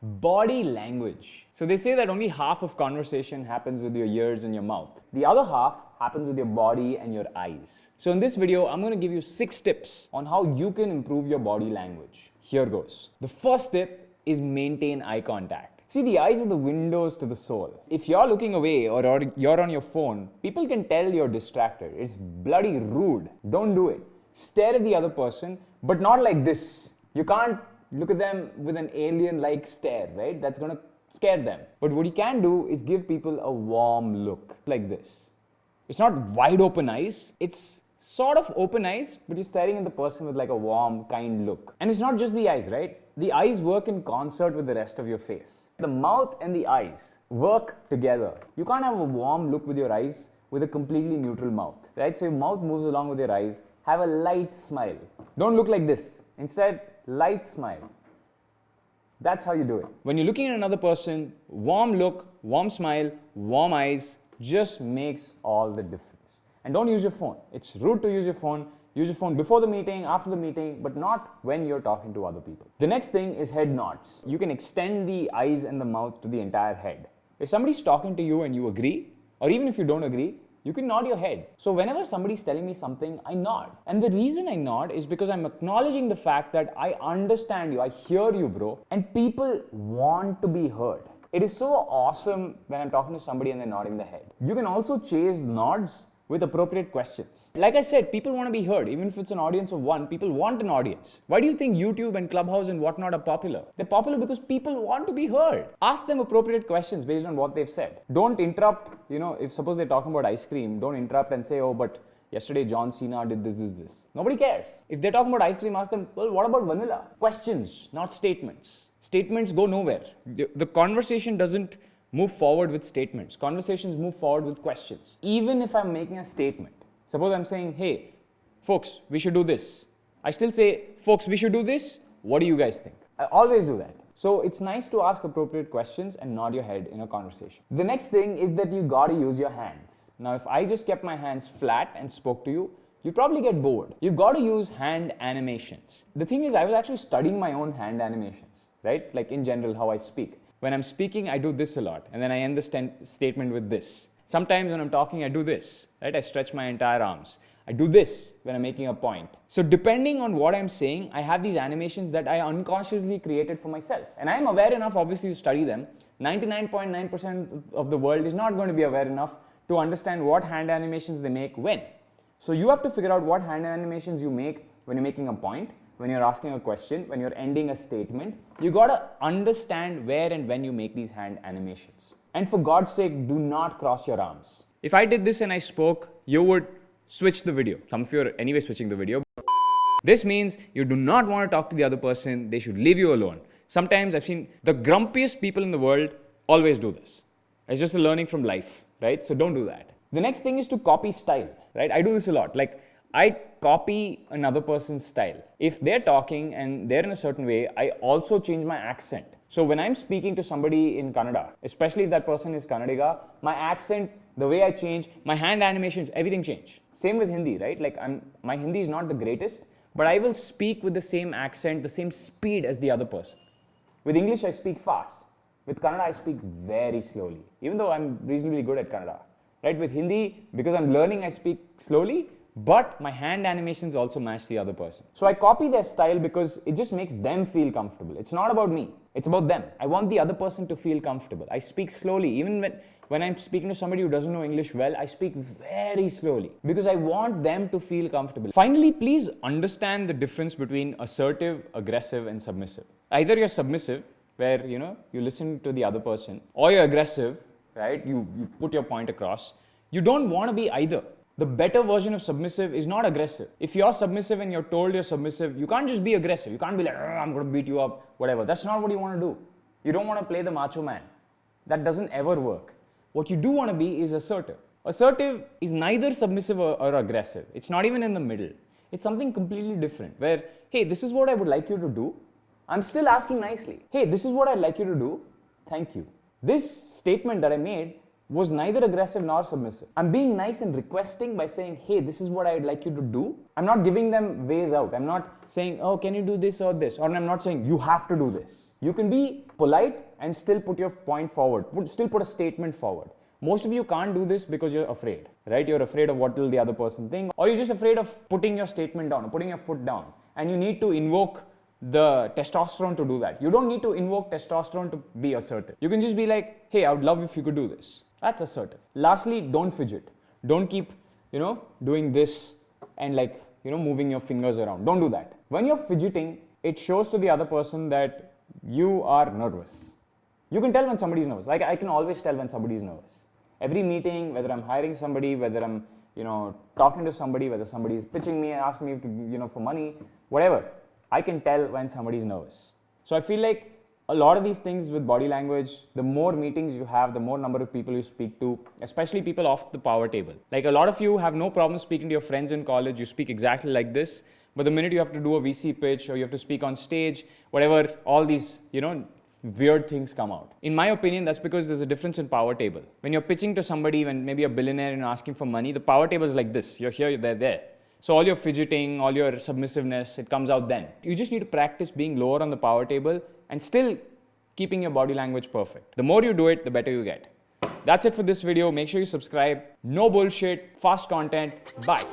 Body language. So they say that only half of conversation happens with your ears and your mouth. The other half happens with your body and your eyes. So in this video, I'm going to give you 6 tips on how you can improve your body language. Here goes. The first tip is maintain eye contact. See, the eyes are the windows to the soul. If you're looking away or you're on your phone, people can tell you're distracted. It's bloody rude. Don't do it. Stare at the other person, but not like this. You can't look at them with an alien-like stare, right? That's gonna scare them. But what you can do is give people a warm look, like this. It's not wide open eyes, it's sort of open eyes, but you're staring at the person with like a warm, kind look. And it's not just the eyes, right? The eyes work in concert with the rest of your face. The mouth and the eyes work together. You can't have a warm look with your eyes with a completely neutral mouth, right? So your mouth moves along with your eyes. Have a light smile. Don't look like this. Instead, light smile. That's how you do it. When you're looking at another person, warm look, warm smile, warm eyes just makes all the difference. And don't use your phone. It's rude to use your phone. Use your phone before the meeting, after the meeting, but not when you're talking to other people. The next thing is head nods. You can extend the eyes and the mouth to the entire head. If somebody's talking to you and you agree, or even if you don't agree, you can nod your head. So whenever somebody's telling me something, I nod. And the reason I nod is because I'm acknowledging the fact that I understand you, I hear you, bro. And people want to be heard. It is so awesome when I'm talking to somebody and they're nodding their head. You can also chase nods with appropriate questions. Like I said, people want to be heard. Even if it's an audience of one, people want an audience. Why do you think YouTube and Clubhouse and whatnot are popular? They're popular because people want to be heard. Ask them appropriate questions based on what they've said. Don't interrupt, if suppose they're talking about ice cream, don't interrupt and say, oh, but yesterday John Cena did this. Nobody cares. If they're talking about ice cream, ask them, well, what about vanilla? Questions, not statements. Statements go nowhere. The conversation doesn't move forward with statements. Conversations move forward with questions. Even if I'm making a statement, suppose I'm saying, hey, folks, we should do this. I still say, folks, we should do this. What do you guys think? I always do that. So it's nice to ask appropriate questions and nod your head in a conversation. The next thing is that you gotta use your hands. Now, if I just kept my hands flat and spoke to you, you'd probably get bored. You gotta use hand animations. The thing is, I was actually studying my own hand animations, right? Like in general, how I speak. When I'm speaking, I do this a lot, and then I end the statement with this. Sometimes when I'm talking, I do this, right? I stretch my entire arms. I do this when I'm making a point. So depending on what I'm saying, I have these animations that I unconsciously created for myself. And I'm aware enough, obviously, to study them. 99.9% of the world is not going to be aware enough to understand what hand animations they make when. So you have to figure out what hand animations you make when you're making a point, when you're asking a question, when you're ending a statement. You gotta understand where and when you make these hand animations. And for God's sake, do not cross your arms. If I did this and I spoke, you would switch the video. Some of you are anyway switching the video. This means you do not want to talk to the other person. They should leave you alone. Sometimes I've seen the grumpiest people in the world always do this. It's just a learning from life, right? So don't do that. The next thing is to copy style, right? I do this a lot. Like, I copy another person's style. If they're talking and they're in a certain way, I also change my accent. So when I'm speaking to somebody in Kannada, especially if that person is Kannadiga, my accent, the way I change, my hand animations, everything change. Same with Hindi, right? Like my Hindi is not the greatest, but I will speak with the same accent, the same speed as the other person. With English, I speak fast. With Kannada, I speak very slowly, even though I'm reasonably good at Kannada. Right? With Hindi, because I'm learning, I speak slowly, but my hand animations also match the other person. So I copy their style because it just makes them feel comfortable. It's not about me. It's about them. I want the other person to feel comfortable. I speak slowly. Even when I'm speaking to somebody who doesn't know English well, I speak very slowly because I want them to feel comfortable. Finally, please understand the difference between assertive, aggressive, and submissive. Either you're submissive, where you listen to the other person, or you're aggressive, right? You put your point across. You don't want to be either. The better version of submissive is not aggressive. If you're submissive and you're told you're submissive, you can't just be aggressive. You can't be like, I'm going to beat you up, whatever. That's not what you want to do. You don't want to play the macho man. That doesn't ever work. What you do want to be is assertive. Assertive is neither submissive or aggressive. It's not even in the middle. It's something completely different where, hey, this is what I would like you to do. I'm still asking nicely. Hey, this is what I'd like you to do. Thank you. This statement that I made was neither aggressive nor submissive. I'm being nice and requesting by saying, hey, this is what I'd like you to do. I'm not giving them ways out. I'm not saying, oh, can you do this or this? Or I'm not saying, you have to do this. You can be polite and still put your point forward, still put a statement forward. Most of you can't do this because you're afraid, right? You're afraid of what will the other person think, or you're just afraid of putting your statement down, or putting your foot down. And you need to invoke the testosterone to do that. You don't need to invoke testosterone to be assertive. You can just be like, hey, I would love if you could do this. That's assertive. Lastly, don't fidget. Don't keep, doing this and moving your fingers around. Don't do that. When you're fidgeting, it shows to the other person that you are nervous. You can tell when somebody's nervous. Like I can always tell when somebody's nervous. Every meeting, whether I'm hiring somebody, whether I'm, talking to somebody, whether somebody's pitching me and asking me to, for money, whatever, I can tell when somebody's nervous. So I feel like a lot of these things with body language, the more meetings you have, the more number of people you speak to, especially people off the power table. Like a lot of you have no problem speaking to your friends in college, you speak exactly like this, but the minute you have to do a VC pitch or you have to speak on stage, whatever, all these, weird things come out. In my opinion, that's because there's a difference in power table. When you're pitching to somebody, when maybe a billionaire and asking for money, the power table is like this. You're here, they're there. So all your fidgeting, all your submissiveness, it comes out then. You just need to practice being lower on the power table and still keeping your body language perfect. The more you do it, the better you get. That's it for this video. Make sure you subscribe. No bullshit, fast content. Bye.